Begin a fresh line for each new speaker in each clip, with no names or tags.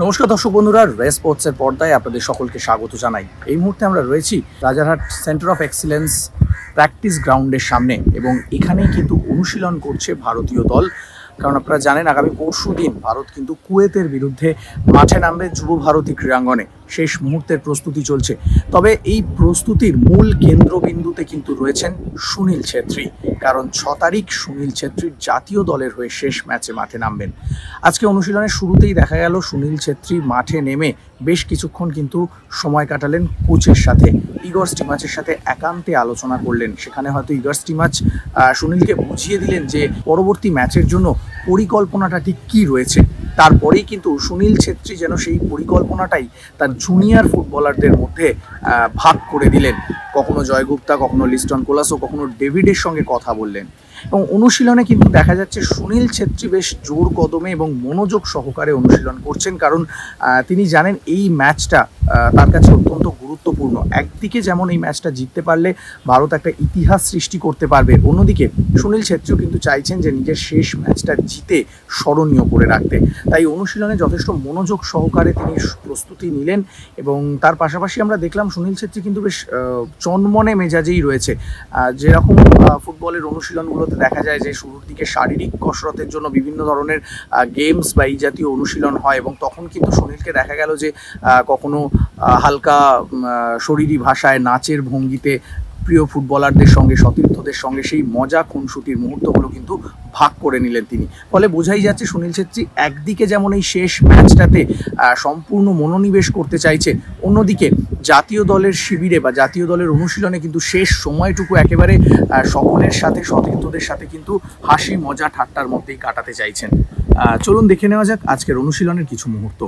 নমস্কার দর্শক বন্ধুরা, রে স্পোর্টসের পর্দায় আপনাদের সকলকে স্বাগত জানাই। এই মুহূর্তে আমরা রয়েছি Rajarhat centre of excellence practice গ্রাউন্ডের সামনে এবং এখানেই কিন্তু অনুশীলন করছে ভারতীয় দল। কারণ আপনারা জানেন আগামী পরশু দিন ভারত কিন্তু কুয়েতের বিরুদ্ধে মাঠে নামবে যুব ভারতী ক্রীড়াঙ্গনে। শেষ মুহূর্তের প্রস্তুতি চলছে, তবে এই প্রস্তুতির মূল কেন্দ্রবিন্দুতে কিন্তু রয়েছেন সুনীল ছেত্রী। কারণ 6 তারিখ সুনীল ছেত্রীর জাতীয় দলের হয়ে শেষ ম্যাচে মাঠে নামবেন। আজকে অনুশীলনের শুরুতেই দেখা গেল সুনীল ছেত্রী মাঠে নেমে বেশ কিছুক্ষণ কিন্তু সময় কাটালেন কোচের সাথে, ইগর স্টিমাচের সাথে একান্তে আলোচনা করলেন। সেখানে হয়তো ইগর স্টিমাচ সুনীলকে বুঝিয়ে দিলেন যে পরবর্তী ম্যাচের জন্য পরিকল্পনাটা ঠিক কী রয়েছে। তারপরেই কিন্তু সুনীল ছেত্রী যেন সেই পরিকল্পনাটাই তার জুনিয়র ফুটবলারদের মধ্যে ভাগ করে দিলেন। কখনো জয়গুপ্তা, কখনো লিস্টন কোলাসো, কখনো ডেভিডের সঙ্গে কথা বললেন। এবং অনুশীলনে কিন্তু দেখা যাচ্ছে সুনীল ছেত্রী বেশ জোর কদমে এবং মনোযোগ সহকারে অনুশীলন করছেন। কারণ তিনি জানেন এই ম্যাচটা তার কাছে অত্যন্ত গুরুত্বপূর্ণ। একদিকে যেমন এই ম্যাচটা জিততে পারলে ভারত একটা ইতিহাস সৃষ্টি করতে পারবে, অন্যদিকে সুনীল ছেত্রীও কিন্তু চাইছেন যে নিজের শেষ ম্যাচটা জিতে স্মরণীয় করে রাখতে। তাই অনুশীলনে যথেষ্ট মনোযোগ সহকারে তিনি প্রস্তুতি নিলেন। এবং তার পাশাপাশি আমরা দেখলাম সুনীল ছেত্রী কিন্তু বেশ চনমনে মেজাজেই রয়েছে। যেরকম ফুটবলের অনুশীলনগুলোতে দেখা যায় যে শুরুর দিকে শারীরিক কসরতের জন্য বিভিন্ন ধরনের গেমস বা এই জাতীয় অনুশীলন হয়, এবং তখন কিন্তু সুনীলকে দেখা গেল যে কখনো হালকা শরীরী ভাষায় নাচের ভঙ্গিতে প্রিয় ফুটবলারদের সঙ্গে, সতীর্থদের সঙ্গে সেই মজা খুনসুটির মুহূর্তগুলো কিন্তু ভাগ করে নিলেন তিনি। ফলে বোঝাই যাচ্ছে সুনীল ছেত্রী একদিকে যেমন এই শেষ ম্যাচটাতে সম্পূর্ণ মনোনিবেশ করতে চাইছে, অন্যদিকে জাতীয় দলের শিবিরে বা জাতীয় দলের অনুশীলনে কিন্তু শেষ সময়টুকু একেবারে সকলের সাথে, সতীর্থদের সাথে কিন্তু হাসি মজা ঠাট্টার মধ্যেই কাটাতে চাইছেন। চলুন দেখে নেওয়া যাক আজকের অনুশীলনের কিছু মুহূর্ত।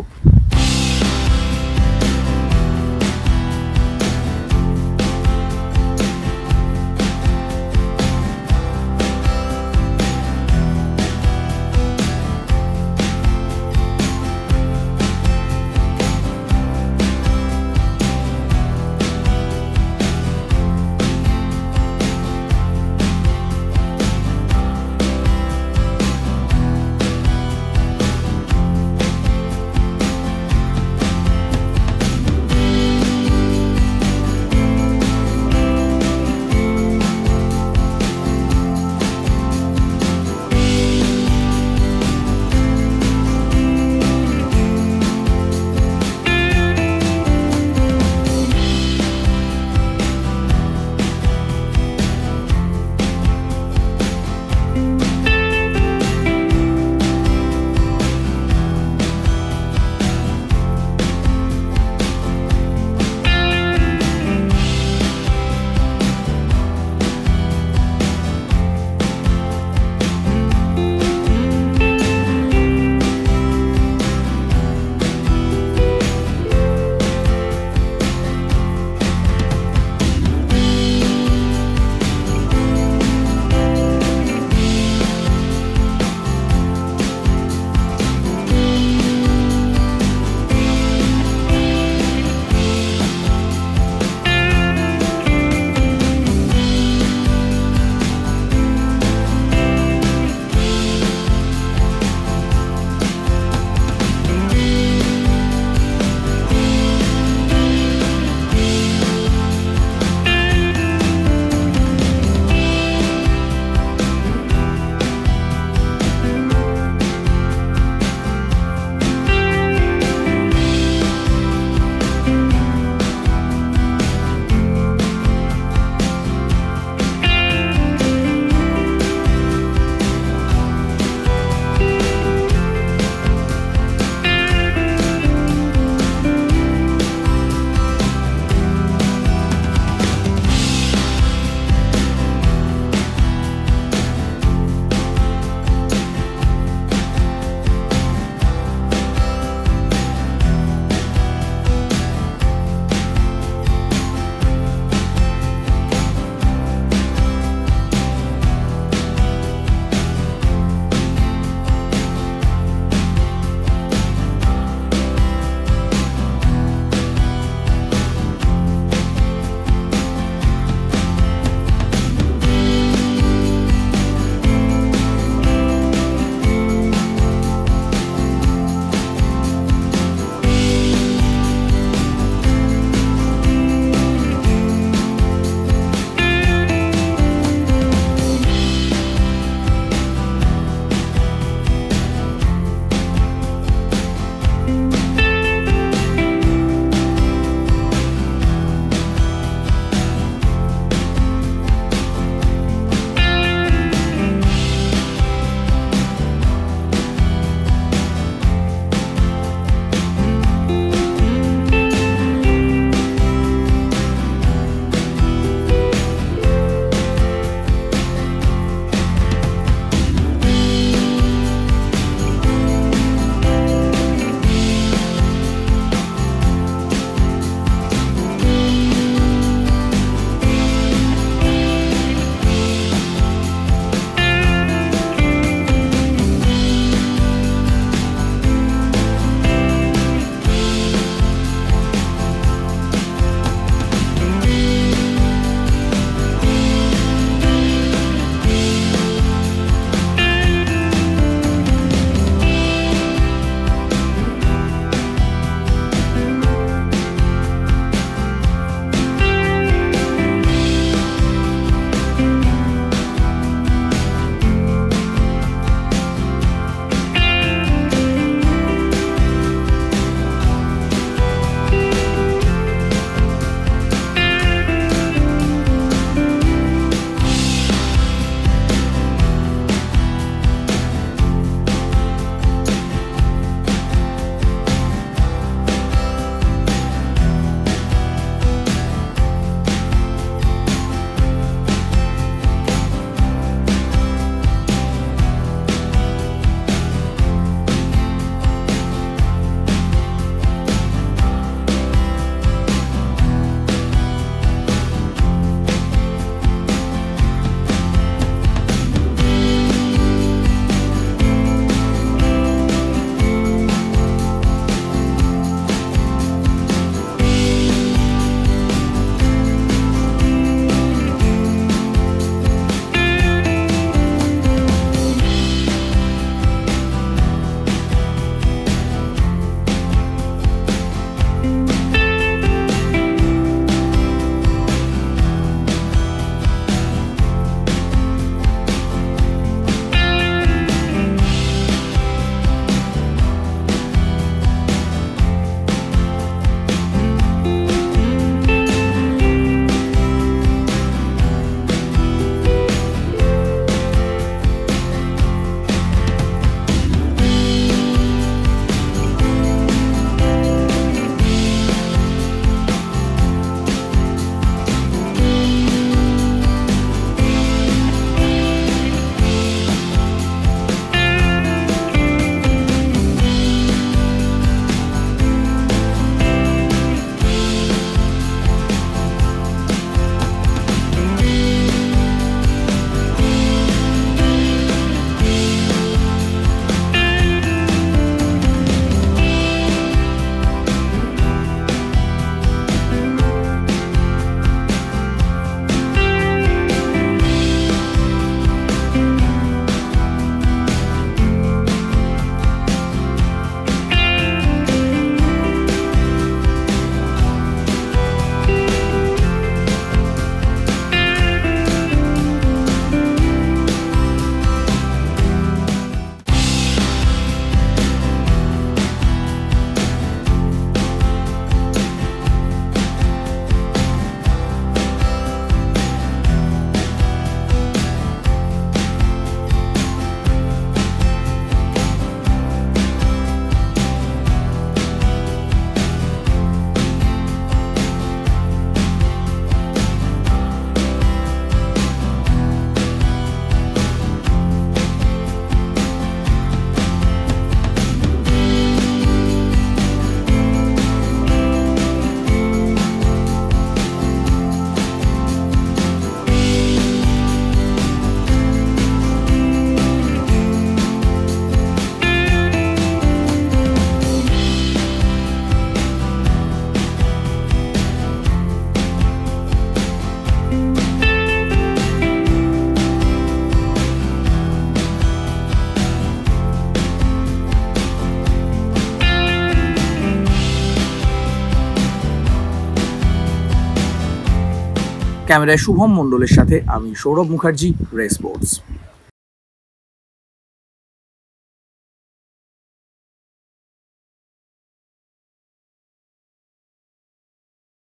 ক্যামেরায় শুভম মণ্ডলের সাথে আমি সৌরভ মুখার্জি, রে স্পোর্টস।